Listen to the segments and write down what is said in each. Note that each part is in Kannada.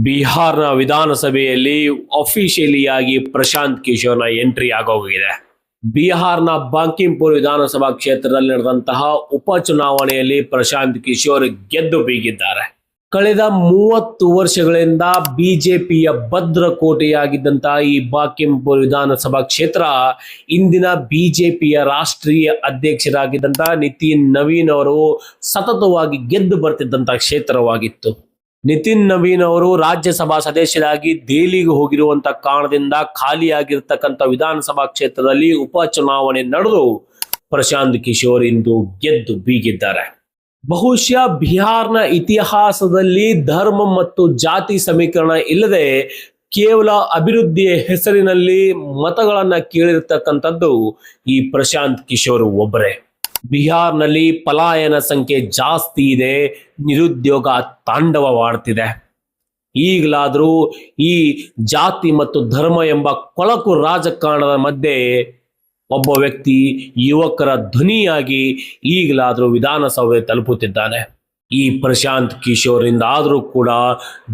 ಬಿಹಾರ್ನ ವಿಧಾನಸಭೆಯಲ್ಲಿ ಅಫಿಷಿಯಲಿಯಾಗಿ ಪ್ರಶಾಂತ್ ಕಿಶೋರ್ನ ಎಂಟ್ರಿ ಆಗೋಗಿದೆ. ಬಿಹಾರ್ನ ಬಾಂಕಿಂಪುರ್ ವಿಧಾನಸಭಾ ಕ್ಷೇತ್ರದಲ್ಲಿ ನಡೆದಂತಹ ಉಪಚುನಾವಣೆಯಲ್ಲಿ ಪ್ರಶಾಂತ್ ಕಿಶೋರ್ ಗೆದ್ದು ಬೀಗಿದ್ದಾರೆ. ಕಳೆದ 30 ವರ್ಷಗಳಿಂದ ಬಿಜೆಪಿಯ ಭದ್ರಕೋಟೆಯಾಗಿದ್ದಂತಹ ಈ ಬಾಂಕಿಂಪುರ್ ವಿಧಾನಸಭಾ ಕ್ಷೇತ್ರ ಇಂದಿನ ಬಿಜೆಪಿಯ ರಾಷ್ಟ್ರೀಯ ಅಧ್ಯಕ್ಷರಾಗಿದ್ದಂತಹ ನಿತಿನ್ ನವೀನ್ ಅವರು ಸತತವಾಗಿ ಗೆದ್ದು ಬರ್ತಿದ್ದಂತಹ ಕ್ಷೇತ್ರವಾಗಿತ್ತು. ನಿತಿನ್ ನವೀನ್ ಅವರು ರಾಜ್ಯಸಭಾ ಸದಸ್ಯರಾಗಿ ದೆಹಲಿಗೆ ಹೋಗಿರುವಂತ ಕಾರಣದಿಂದ ಖಾಲಿಯಾಗಿರ್ತಕ್ಕಂಥ ವಿಧಾನಸಭಾ ಕ್ಷೇತ್ರದಲ್ಲಿ ಉಪಚುನಾವಣೆ ನಡೆದು ಪ್ರಶಾಂತ್ ಕಿಶೋರ್ ಇಂದು ಗೆದ್ದು ಬೀಗಿದ್ದಾರೆ. ಬಹುಶಃ ಬಿಹಾರ್ನ ಇತಿಹಾಸದಲ್ಲಿ ಧರ್ಮ ಮತ್ತು ಜಾತಿ ಸಮೀಕರಣ ಇಲ್ಲದೆ ಕೇವಲ ಅಭಿವೃದ್ಧಿಯ ಹೆಸರಿನಲ್ಲಿ ಮತಗಳನ್ನ ಕೇಳಿರ್ತಕ್ಕಂಥದ್ದು ಈ ಪ್ರಶಾಂತ್ ಕಿಶೋರ್ ಒಬ್ಬರೇ. ಬಿಹಾರ್ನಲ್ಲಿ ಪಲಾಯನ ಸಂಖ್ಯೆ ಜಾಸ್ತಿ ಇದೆ, ನಿರುದ್ಯೋಗ ತಾಂಡವವಾಡ್ತಿದೆ. ಈಗಲಾದರೂ ಈ ಜಾತಿ ಮತ್ತು ಧರ್ಮ ಎಂಬ ಕೊಳಕು ರಾಜಕಾರಣದ ಮಧ್ಯೆ ಒಬ್ಬ ವ್ಯಕ್ತಿ ಯುವಕರ ಧ್ವನಿಯಾಗಿ ಈಗಲಾದರೂ ವಿಧಾನಸಭೆ ತಲುಪುತ್ತಿದ್ದಾನೆ. ಈ ಪ್ರಶಾಂತ್ ಕಿಶೋರ್ ಇಂದ ಆದರೂ ಕೂಡ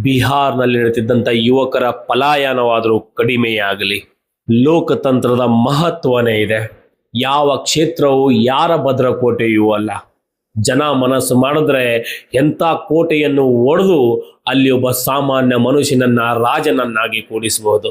ಬಿಹಾರ್ನಲ್ಲಿ ನಡೆಯುತ್ತಿದ್ದಂಥ ಯುವಕರ ಪಲಾಯನವಾದರೂ ಕಡಿಮೆಯಾಗಲಿ. ಲೋಕತಂತ್ರದ ಮಹತ್ವನೇ ಇದೆ. ಯಾವ ಕ್ಷೇತ್ರವು ಯಾರ ಭದ್ರಕೋಟೆಯೂ ಅಲ್ಲ. ಜನ ಮನಸ್ಸು ಮಾಡಿದ್ರೆ ಎಂಥ ಕೋಟೆಯನ್ನು ಒಡೆದು ಅಲ್ಲಿ ಒಬ್ಬ ಸಾಮಾನ್ಯ ಮನುಷ್ಯನನ್ನ ರಾಜನನ್ನಾಗಿ ಕೂಡಿಸಬಹುದು.